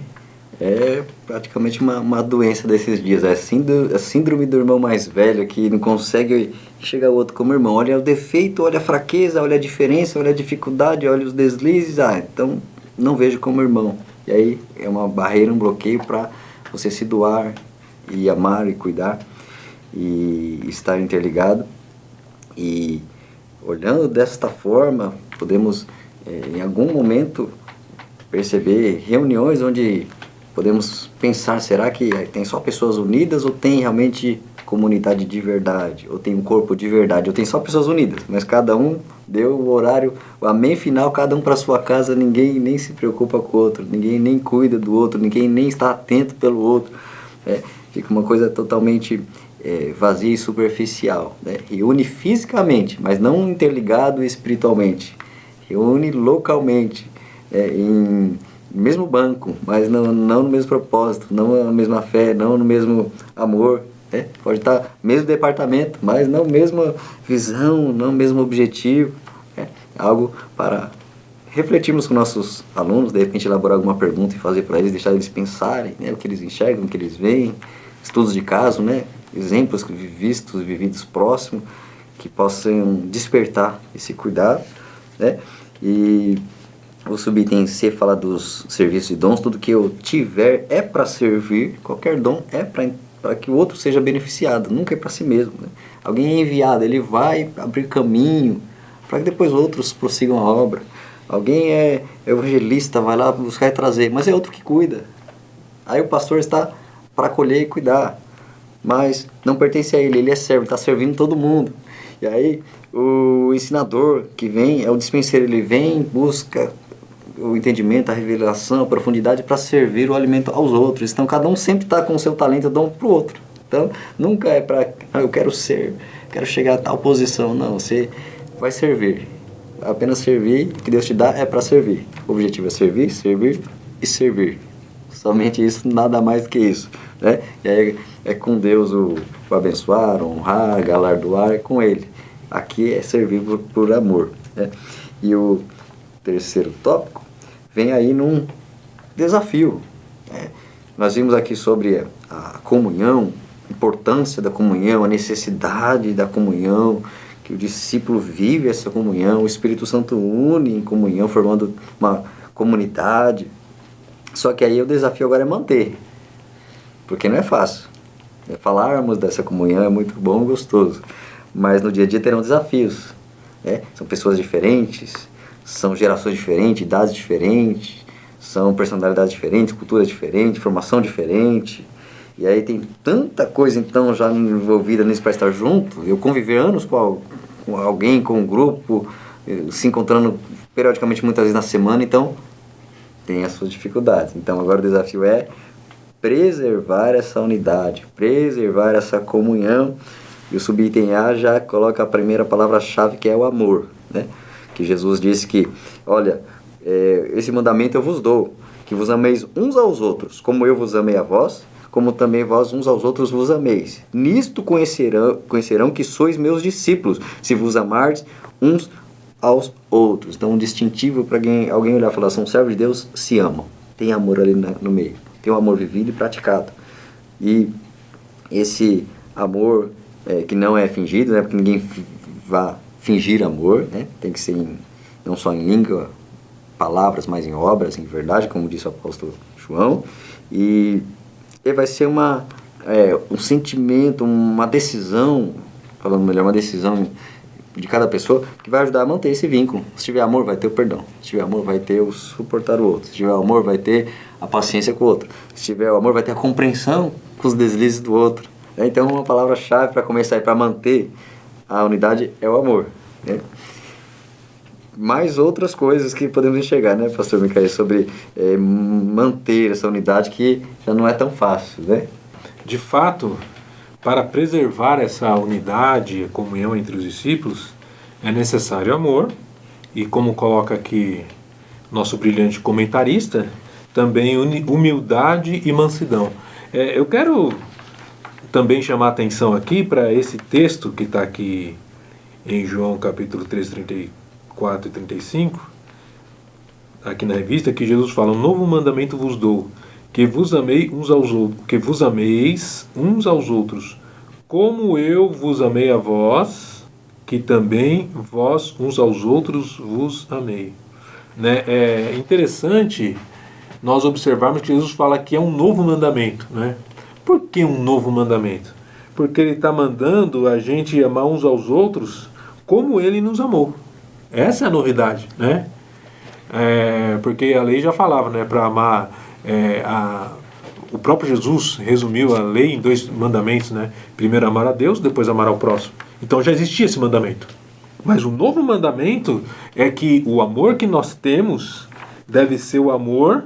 É praticamente uma doença desses dias, é a síndrome do irmão mais velho, que não consegue enxergar o outro como irmão. Olha o defeito, olha a fraqueza, olha a diferença, olha a dificuldade, olha os deslizes, então não vejo como irmão. E aí é uma barreira, um bloqueio para você se doar e amar e cuidar e estar interligado. E olhando desta forma, podemos em algum momento perceber reuniões onde podemos pensar, será que tem só pessoas unidas ou tem realmente comunidade de verdade? Ou tem um corpo de verdade? Ou tem só pessoas unidas, mas cada um deu o horário, o amém final, cada um para sua casa, ninguém nem se preocupa com o outro, ninguém nem cuida do outro, ninguém nem está atento pelo outro. Fica uma coisa totalmente vazia e superficial. Reúne fisicamente, mas não interligado espiritualmente. Reúne localmente, em mesmo banco, mas não no mesmo propósito, não na mesma fé, não no mesmo amor. Pode estar no mesmo departamento, mas não mesma visão, não mesmo objetivo. Algo para refletirmos com nossos alunos, de repente elaborar alguma pergunta e fazer para eles, deixar eles pensarem, o que eles enxergam, o que eles veem, estudos de caso, exemplos vistos e vividos próximos, que possam despertar esse cuidado. E o subitem C fala dos serviços e dons, tudo que eu tiver é para servir, qualquer dom é para que o outro seja beneficiado, nunca é para si mesmo. Alguém é enviado, ele vai abrir caminho para que depois outros prossigam a obra. Alguém é evangelista, vai lá buscar e trazer, mas é outro que cuida. Aí o pastor está para acolher e cuidar, mas não pertence a ele, ele é servo, está servindo todo mundo. E aí o ensinador que vem, é o dispenseiro, ele vem, busca o entendimento, a revelação, a profundidade para servir o alimento aos outros. Então cada um sempre está com o seu talento, dá um para o outro. Então nunca é para, eu quero chegar a tal posição. Não, você vai servir. Apenas servir, o que Deus te dá é para servir. O objetivo é servir, servir e servir. Somente isso, nada mais do que isso. E aí é com Deus o abençoar, honrar, galardoar, é com Ele. Aqui é servir por amor. E o terceiro tópico vem aí num desafio. Nós vimos aqui sobre a comunhão, a importância da comunhão, a necessidade da comunhão, que o discípulo vive essa comunhão, o Espírito Santo une em comunhão, formando uma comunidade. Só que aí o desafio agora é manter, porque não é fácil. Falarmos dessa comunhão é muito bom e gostoso, mas no dia a dia terão desafios. São pessoas diferentes, são gerações diferentes, idades diferentes, são personalidades diferentes, culturas diferentes, formação diferente. E aí tem tanta coisa então já envolvida nisso para estar junto. Eu conviver anos com alguém, com um grupo, se encontrando periodicamente muitas vezes na semana, então tem as suas dificuldades. Então agora o desafio é preservar essa unidade, preservar essa comunhão. E o subitem A já coloca a primeira palavra-chave, que é o amor, Que Jesus disse que, olha, esse mandamento eu vos dou, que vos ameis uns aos outros, como eu vos amei a vós, como também vós uns aos outros vos ameis. Nisto conhecerão que sois meus discípulos, se vos amardes uns aos outros. Então, um distintivo para alguém olhar e falar, são servos de Deus, se amam. Tem amor ali no meio. Tem um amor vivido e praticado. E esse amor que não é fingido, porque ninguém vai fingir amor, tem que ser não só em língua, palavras, mas em obras, em verdade, como disse o apóstolo João. E vai ser um sentimento, uma decisão, falando melhor, uma decisão de cada pessoa que vai ajudar a manter esse vínculo. Se tiver amor, vai ter o perdão. Se tiver amor, vai ter o suportar o outro. Se tiver amor, vai ter a paciência com o outro. Se tiver amor, vai ter a compreensão com os deslizes do outro. Então, uma palavra-chave para começar e para manter a unidade é o amor. Mais outras coisas que podemos enxergar, pastor Micael, sobre manter essa unidade, que já não é tão fácil, De fato, para preservar essa unidade, a comunhão entre os discípulos, é necessário amor, e como coloca aqui nosso brilhante comentarista, também humildade e mansidão. Eu quero também chamar a atenção aqui para esse texto que está aqui em João capítulo 3, 34 e 35, aqui na revista, que Jesus fala, um novo mandamento vos dou, que vos ameis uns aos outros, como eu vos amei a vós, que também vós uns aos outros vos amei. É interessante nós observarmos que Jesus fala que é um novo mandamento. Por que um novo mandamento? Porque ele está mandando a gente amar uns aos outros como Ele nos amou. Essa é a novidade, né? Porque a lei já falava, né? Para amar, o próprio Jesus resumiu a lei em 2 mandamentos, né? Primeiro amar a Deus, depois amar ao próximo. Então já existia esse mandamento. Mas o novo mandamento é que o amor que nós temos deve ser o amor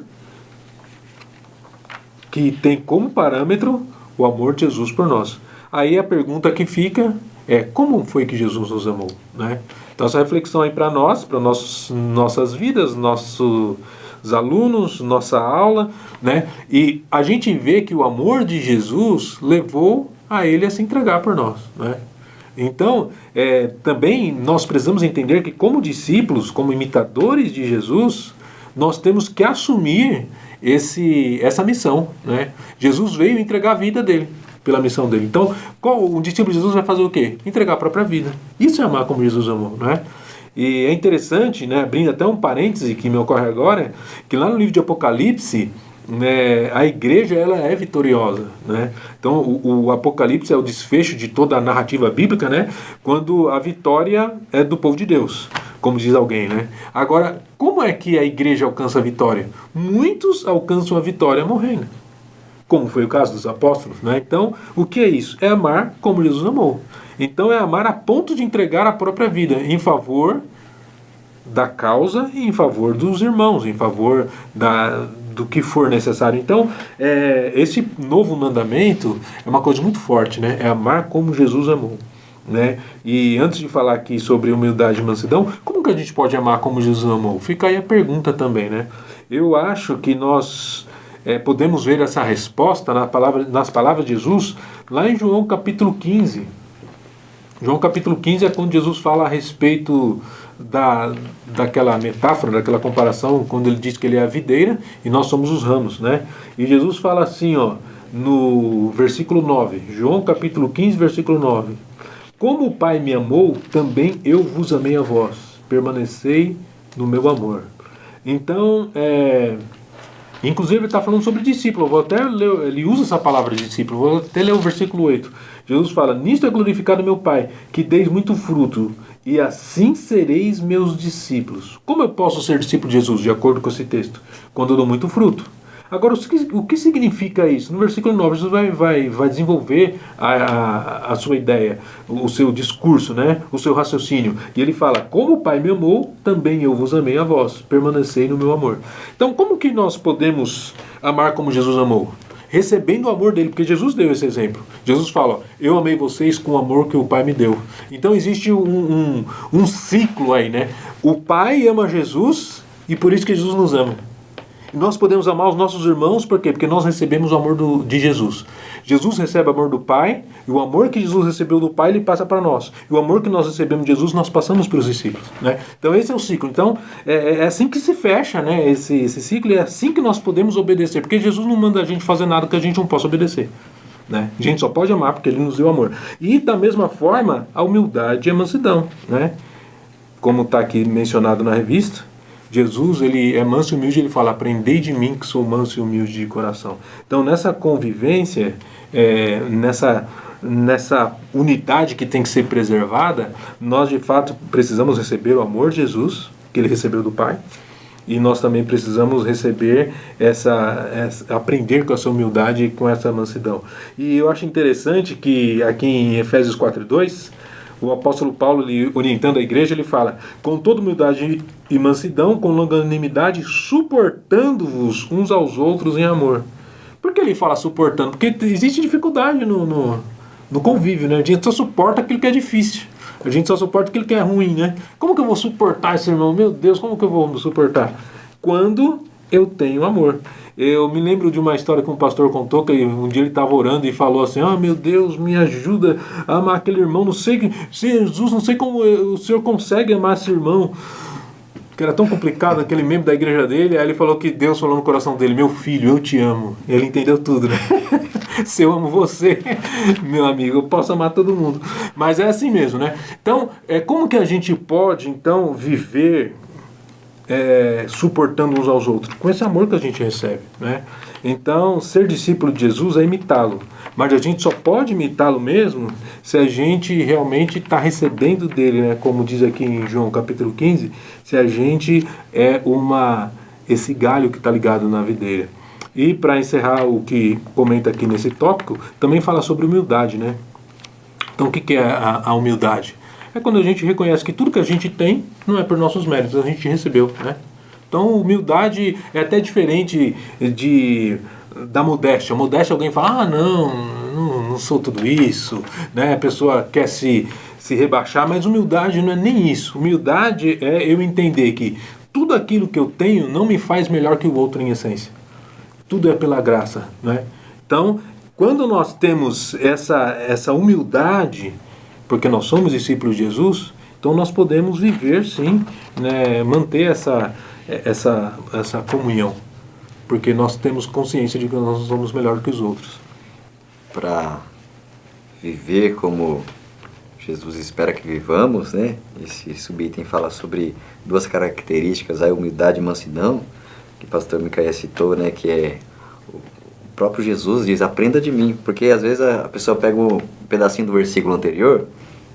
que tem como parâmetro o amor de Jesus por nós. Aí a pergunta que fica é: como foi que Jesus nos amou, né? Então essa reflexão aí para nós, para nossas vidas, nossos alunos, nossa aula, né? E a gente vê que o amor de Jesus levou a Ele a se entregar por nós, né? Então, também nós precisamos entender que como discípulos, como imitadores de Jesus, nós temos que assumir essa missão, né? Jesus veio entregar a vida dele pela missão dele. Então, um discípulo de Jesus vai fazer o quê? Entregar a própria vida. Isso é amar como Jesus amou, né? E é interessante, né, abrindo até um parêntese que me ocorre agora, que lá no livro de Apocalipse, né, a igreja ela é vitoriosa, né? Então o Apocalipse é o desfecho de toda a narrativa bíblica, né? Quando a vitória é do povo de Deus, como diz alguém, né? Agora, como é que a igreja alcança a vitória? Muitos alcançam a vitória morrendo, como foi o caso dos apóstolos, né? Então, o que é isso? É amar como Jesus amou. Então é amar a ponto de entregar a própria vida em favor da causa e em favor dos irmãos, em favor do que for necessário. Então, esse novo mandamento é uma coisa muito forte, né? É amar como Jesus amou, né? E antes de falar aqui sobre humildade e mansidão, como que a gente pode amar como Jesus amou? Fica aí a pergunta também, né? Eu acho que nós podemos ver essa resposta nas palavras de Jesus lá em João capítulo 15. João capítulo 15 é quando Jesus fala a respeito daquela metáfora, daquela comparação, quando ele diz que ele é a videira e nós somos os ramos, né? E Jesus fala assim, ó, no versículo 9, João capítulo 15, versículo 9: como o Pai me amou, também eu vos amei a vós, permanecei no meu amor. Então, inclusive ele está falando sobre discípulo. Eu vou até ler, ele usa essa palavra discípulo. Vou até ler o versículo 8. Jesus fala: nisto é glorificado meu Pai, que deis muito fruto, e assim sereis meus discípulos. Como eu posso ser discípulo de Jesus, de acordo com esse texto? Quando eu dou muito fruto. Agora, o que significa isso? No versículo 9, Jesus vai desenvolver a sua ideia, o seu discurso, né? O seu raciocínio. E ele fala: como o Pai me amou, também eu vos amei a vós, permanecei no meu amor. Então, como que nós podemos amar como Jesus amou? Recebendo o amor dele, porque Jesus deu esse exemplo. Jesus fala: ó, eu amei vocês com o amor que o Pai me deu. Então existe um ciclo aí, né? O Pai ama Jesus e por isso que Jesus nos ama. E nós podemos amar os nossos irmãos, por quê? Porque nós recebemos o amor de Jesus. Jesus recebe o amor do Pai, e o amor que Jesus recebeu do Pai, ele passa para nós. E o amor que nós recebemos de Jesus, nós passamos para os discípulos, né? Então esse é o ciclo. Então é assim que se fecha, né, esse ciclo, e é assim que nós podemos obedecer. Porque Jesus não manda a gente fazer nada que a gente não possa obedecer, né? A gente só pode amar porque ele nos deu amor. E da mesma forma, a humildade e a mansidão, né? Como está aqui mencionado na revista, Jesus, ele é manso e humilde, ele fala: aprendei de mim que sou manso e humilde de coração. Então nessa convivência, nessa unidade que tem que ser preservada, nós de fato precisamos receber o amor de Jesus, que ele recebeu do Pai, e nós também precisamos receber aprender com essa humildade e com essa mansidão. E eu acho interessante que aqui em Efésios 4:2, o apóstolo Paulo, orientando a igreja, ele fala: com toda humildade e mansidão, com longanimidade, suportando-vos uns aos outros em amor. Por que ele fala suportando? Porque existe dificuldade no convívio, né? A gente só suporta aquilo que é difícil. A gente só suporta aquilo que é ruim, né? Como que eu vou suportar esse irmão? Meu Deus, como que eu vou suportar? Quando eu tenho amor. Eu me lembro de uma história que um pastor contou, que um dia ele estava orando e falou assim: meu Deus, me ajuda a amar aquele irmão, não sei, Jesus, não sei como o Senhor consegue amar esse irmão, que era tão complicado, aquele membro da igreja dele. Aí ele falou que Deus falou no coração dele: meu filho, eu te amo. E ele entendeu tudo, né? Se eu amo você, meu amigo, eu posso amar todo mundo. Mas é assim mesmo, né? Então, como que a gente pode, então, viver suportando uns aos outros? Com esse amor que a gente recebe, né? Então, ser discípulo de Jesus é imitá-lo. Mas a gente só pode imitá-lo mesmo se a gente realmente está recebendo dele, né? Como diz aqui em João capítulo 15, se a gente é esse galho que está ligado na videira. E para encerrar o que comenta aqui nesse tópico, também fala sobre humildade, né? Então o que é a humildade? É quando a gente reconhece que tudo que a gente tem não é por nossos méritos, a gente recebeu, né? Então humildade é até diferente da modéstia. Modéstia alguém fala, não sou tudo isso, né? A pessoa quer se rebaixar, mas humildade não é nem isso. Humildade é eu entender que tudo aquilo que eu tenho não me faz melhor que o outro em essência. Tudo é pela graça, né? Então, quando nós temos essa humildade, porque nós somos discípulos de Jesus, então nós podemos viver, sim, né, manter essa comunhão, porque nós temos consciência de que nós não somos melhor que os outros. Para viver como Jesus espera que vivamos, né? Esse subitem fala sobre duas características, a humildade e mansidão, que o pastor Micael citou, né? Que é o próprio Jesus diz, aprenda de mim, porque às vezes a pessoa pega um pedacinho do versículo anterior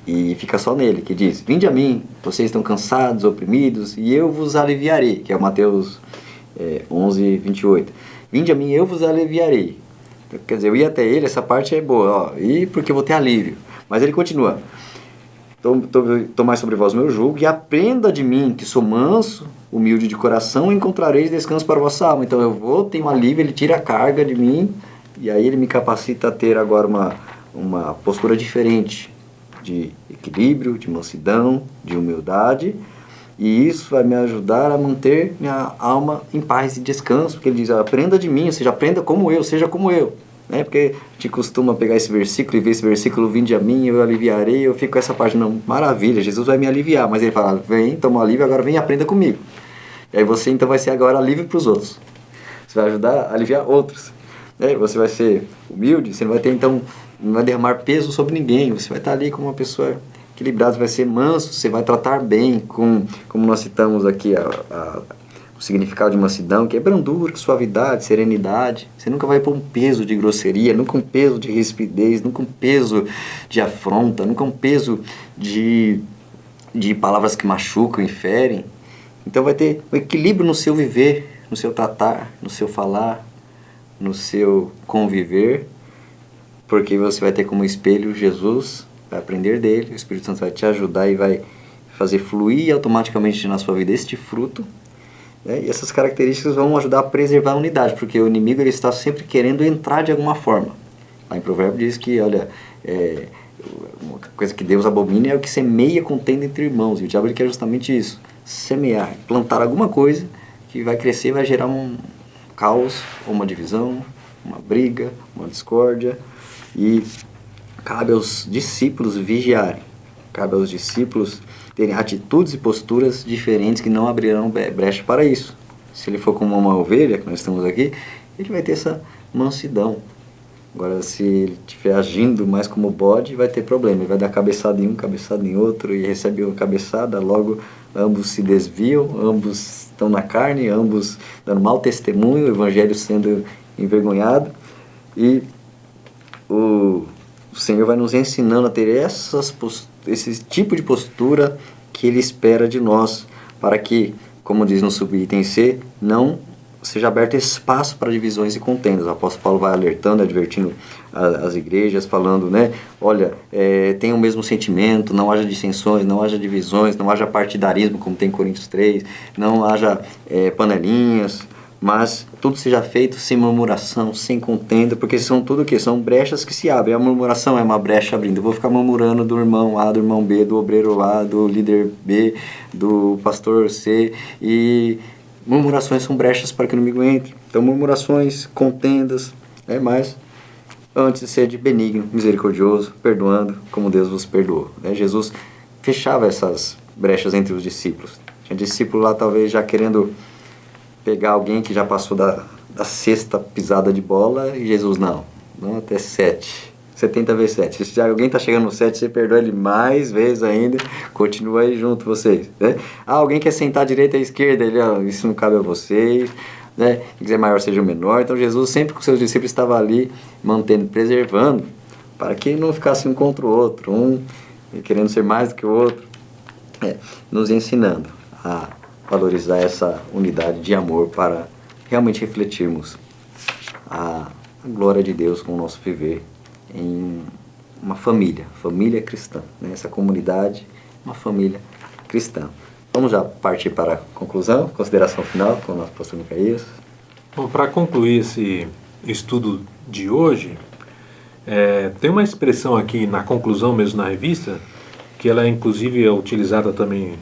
e fica só nele, que diz, vinde a mim, vocês estão cansados, oprimidos, e eu vos aliviarei, que é o Mateus 11, 28. Vinde a mim, eu vos aliviarei. Quer dizer, eu ia até ele, essa parte é boa, ó, e porque eu vou ter alívio. Mas ele continua, tomai sobre vós meu jugo e aprenda de mim, que sou manso, humilde de coração, e encontrareis descanso para a vossa alma. Então eu vou, tenho um alívio, ele tira a carga de mim, e aí ele me capacita a ter agora uma postura diferente, de equilíbrio, de mansidão, de humildade, e isso vai me ajudar a manter minha alma em paz e descanso, porque ele diz, aprenda de mim, ou seja, aprenda como eu, seja como eu, né? Porque a gente costuma pegar esse versículo e ver esse versículo, vinde a mim, eu aliviarei, eu fico com essa parte, não, maravilha, Jesus vai me aliviar, mas ele fala, vem, toma alívio, agora vem e aprenda comigo. E aí você então vai ser agora alívio para os outros, você vai ajudar a aliviar outros, né? Você vai ser humilde, você não vai ter então, não vai derramar peso sobre ninguém, você vai estar ali como uma pessoa equilibrada, você vai ser manso, você vai tratar bem, como nós citamos aqui o significado de mansidão, que é brandura, suavidade, serenidade. Você nunca vai pôr um peso de grosseria, nunca um peso de rispidez, nunca um peso de afronta, nunca um peso de palavras que machucam e ferem. Então vai ter um equilíbrio no seu viver, no seu tratar, no seu falar, no seu conviver, porque você vai ter como espelho Jesus, vai aprender dele, o Espírito Santo vai te ajudar e vai fazer fluir automaticamente na sua vida este fruto, né? E essas características vão ajudar a preservar a unidade, porque o inimigo ele está sempre querendo entrar de alguma forma. Lá em Provérbios diz que, olha, uma coisa que Deus abomina é o que semeia contenda entre irmãos, e o diabo ele quer justamente isso, semear, plantar alguma coisa que vai crescer e vai gerar um caos, ou uma divisão, uma briga, uma discórdia, e cabe aos discípulos vigiarem, cabe aos discípulos terem atitudes e posturas diferentes que não abrirão brecha para isso. Se ele for como uma ovelha, que nós estamos aqui, ele vai ter essa mansidão. Agora, se ele estiver agindo mais como bode, vai ter problema. Ele vai dar cabeçada em um, cabeçada em outro, e recebe uma cabeçada, logo ambos se desviam, ambos estão na carne, ambos dando mau testemunho, o evangelho sendo envergonhado, e o Senhor vai nos ensinando a ter esse tipo de postura que Ele espera de nós, para que, como diz no subitem C, não seja aberto espaço para divisões e contendas. O apóstolo Paulo vai alertando, advertindo as igrejas, falando, né, olha, tenham o mesmo sentimento, não haja dissensões, não haja divisões, não haja partidarismo, como tem em Coríntios 3, não haja panelinhas, mas tudo seja feito sem murmuração, sem contenda, porque são tudo o quê? São brechas que se abrem. A murmuração é uma brecha abrindo. Eu vou ficar murmurando do irmão A, do irmão B, do obreiro A, do líder B, do pastor C, e murmurações são brechas para que o inimigo entre. Então murmurações, contendas, mas antes de ser de benigno, misericordioso, perdoando como Deus vos perdoou. Jesus fechava essas brechas entre os discípulos. Tinha discípulo lá talvez já querendo pegar alguém que já passou da sexta pisada de bola, e Jesus não até 7, 70 vezes 7. Se alguém está chegando no 7, você perdoa ele mais vezes ainda, continua aí junto vocês, né? Alguém quer sentar à direita e à esquerda, ele, isso não cabe a vocês. né? Quem quiser maior seja o menor. Então Jesus sempre com seus discípulos estava ali mantendo, preservando, para que não ficasse um contra o outro, um querendo ser mais do que o outro, nos ensinando a valorizar essa unidade de amor para realmente refletirmos a glória de Deus com o nosso viver em uma família cristã, né? Essa comunidade, uma família cristã. Vamos já partir para a conclusão, consideração final com o nosso pastor Micaías. Bom, para concluir esse estudo de hoje, tem uma expressão aqui na conclusão mesmo na revista, que ela inclusive é utilizada também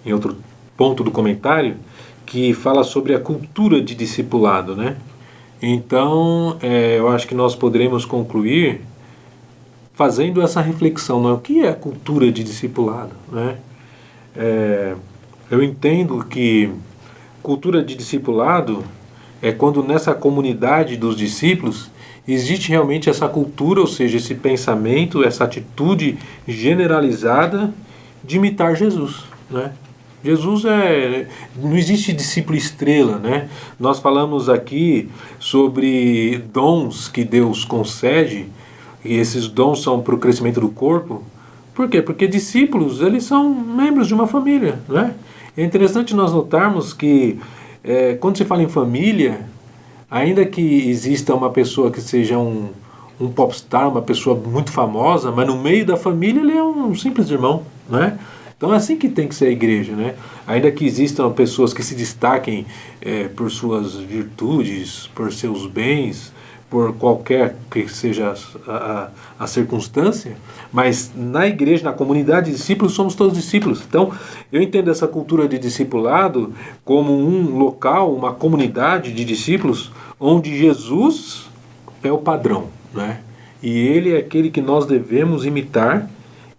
em outro ponto do comentário, que fala sobre a cultura de discipulado, né? Então, eu acho que nós poderemos concluir fazendo essa reflexão, né? O que é a cultura de discipulado, né? Eu entendo que cultura de discipulado é quando nessa comunidade dos discípulos existe realmente essa cultura, ou seja, esse pensamento, essa atitude generalizada de imitar Jesus, né? Jesus não existe discípulo estrela, né? Nós falamos aqui sobre dons que Deus concede, e esses dons são para o crescimento do corpo. Por quê? Porque discípulos, eles são membros de uma família, né? É interessante nós notarmos que quando se fala em família, ainda que exista uma pessoa que seja um popstar, uma pessoa muito famosa, mas no meio da família ele é um simples irmão, né? Então é assim que tem que ser a igreja, né? Ainda que existam pessoas que se destaquem por suas virtudes, por seus bens, por qualquer que seja a circunstância, mas na igreja, na comunidade de discípulos, somos todos discípulos. Então, eu entendo essa cultura de discipulado como um local, uma comunidade de discípulos, onde Jesus é o padrão, né? E Ele é aquele que nós devemos imitar,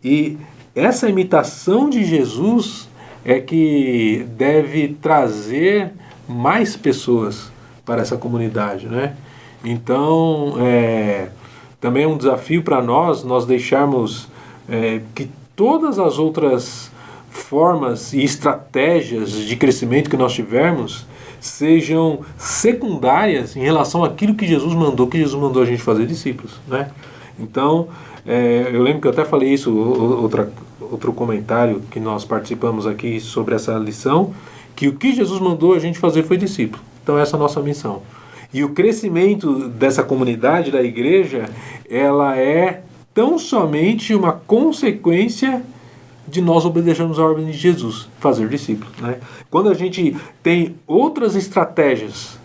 e essa imitação de Jesus é que deve trazer mais pessoas para essa comunidade, né? Então, também é um desafio para nós deixarmos que todas as outras formas e estratégias de crescimento que nós tivermos sejam secundárias em relação àquilo que Jesus mandou a gente fazer, discípulos, né? Então, eu lembro que eu até falei isso, outro comentário que nós participamos aqui sobre essa lição, que o que Jesus mandou a gente fazer foi discípulo. Então essa é a nossa missão. E o crescimento dessa comunidade, da igreja, ela é tão somente uma consequência de nós obedecermos a ordem de Jesus, fazer discípulos, né? Quando a gente tem outras estratégias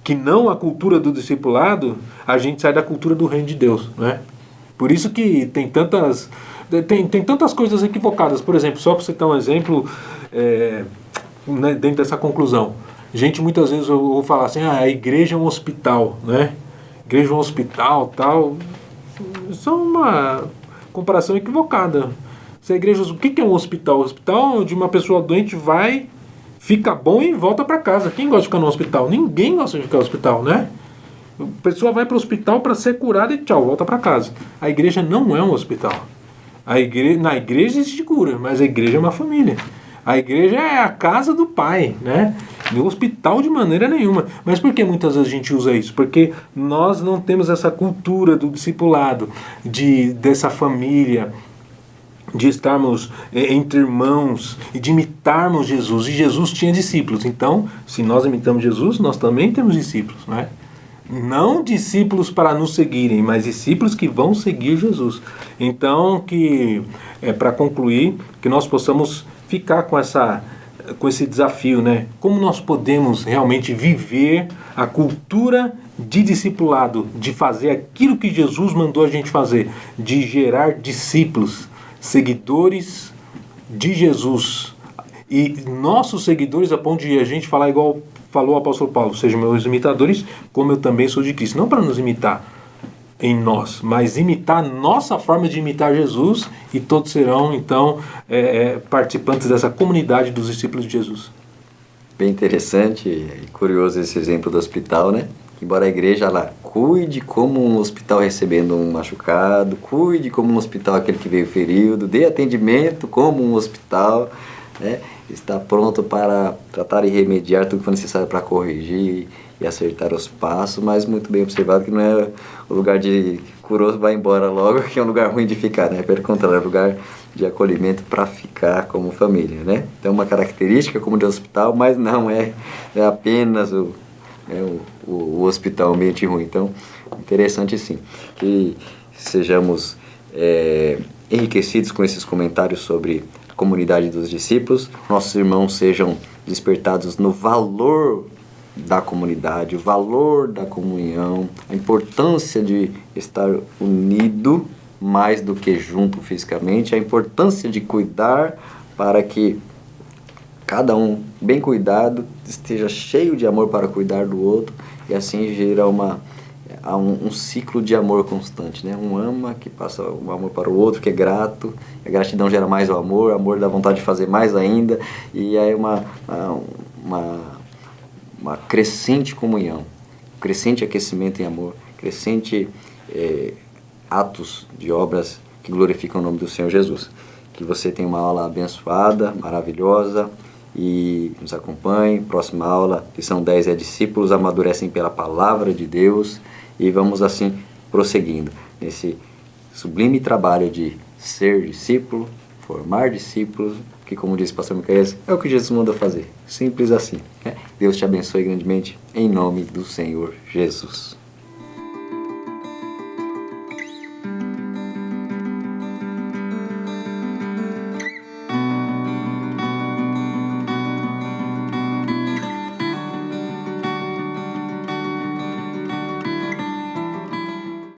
que não a cultura do discipulado, a gente sai da cultura do reino de Deus, né? Por isso que tem tantas coisas equivocadas. Por exemplo, só para você dar um exemplo, né, dentro dessa conclusão. Gente, muitas vezes eu vou falar assim, a igreja é um hospital, né? Igreja é um hospital, tal. Isso é uma comparação equivocada. Se a igreja, o que é um hospital? O hospital é onde uma pessoa doente vai, fica bom e volta para casa. Quem gosta de ficar no hospital? Ninguém gosta de ficar no hospital, né? A pessoa vai para o hospital para ser curada e tchau, volta para casa. A igreja não é um hospital. Na igreja existe cura, mas a igreja é uma família. A igreja é a casa do Pai, né? No hospital de maneira nenhuma. Mas por que muitas vezes a gente usa isso? Porque nós não temos essa cultura do discipulado, dessa família, de estarmos entre irmãos e de imitarmos Jesus. E Jesus tinha discípulos. Então, se nós imitamos Jesus, nós também temos discípulos, né? Não discípulos para nos seguirem, mas discípulos que vão seguir Jesus. Então, para concluir, que nós possamos ficar com esse desafio, né? Como nós podemos realmente viver a cultura de discipulado, de fazer aquilo que Jesus mandou a gente fazer, de gerar discípulos, seguidores de Jesus. E nossos seguidores, a ponto de a gente falar igual falou o apóstolo Paulo, sejam meus imitadores, como eu também sou de Cristo. Não para nos imitar em nós, mas imitar nossa forma de imitar Jesus, e todos serão, então, participantes dessa comunidade dos discípulos de Jesus. Bem interessante e curioso esse exemplo do hospital, né? Embora a igreja ela cuide como um hospital recebendo um machucado, cuide como um hospital aquele que veio ferido, dê atendimento como um hospital, né? está pronto para tratar e remediar tudo que for necessário para corrigir e acertar os passos, mas muito bem observado que não é o lugar de curioso vai embora logo, que é um lugar ruim de ficar, né? Pelo contrário, é um lugar de acolhimento para ficar como família, né? Então, uma característica como de hospital, mas não é apenas o hospital, ambiente ruim. Então, interessante sim, que sejamos enriquecidos com esses comentários sobre a comunidade dos discípulos, nossos irmãos sejam despertados no valor da comunidade, o valor da comunhão, a importância de estar unido mais do que junto fisicamente, a importância de cuidar para que cada um, bem cuidado, esteja cheio de amor para cuidar do outro, e assim gera um ciclo de amor constante, né? Um ama que passa o amor para o outro, que é grato, a gratidão gera mais o amor dá vontade de fazer mais ainda, e aí uma crescente comunhão, crescente aquecimento em amor, crescente atos de obras que glorificam o nome do Senhor Jesus. Que você tenha uma aula abençoada, maravilhosa, e nos acompanhe. Próxima aula, lição 10 é discípulos amadurecem pela palavra de Deus, e vamos assim prosseguindo nesse sublime trabalho de ser discípulo, formar discípulos, que como disse o pastor Micael, é o que Jesus manda fazer, simples assim, né? Deus te abençoe grandemente, em nome do Senhor Jesus.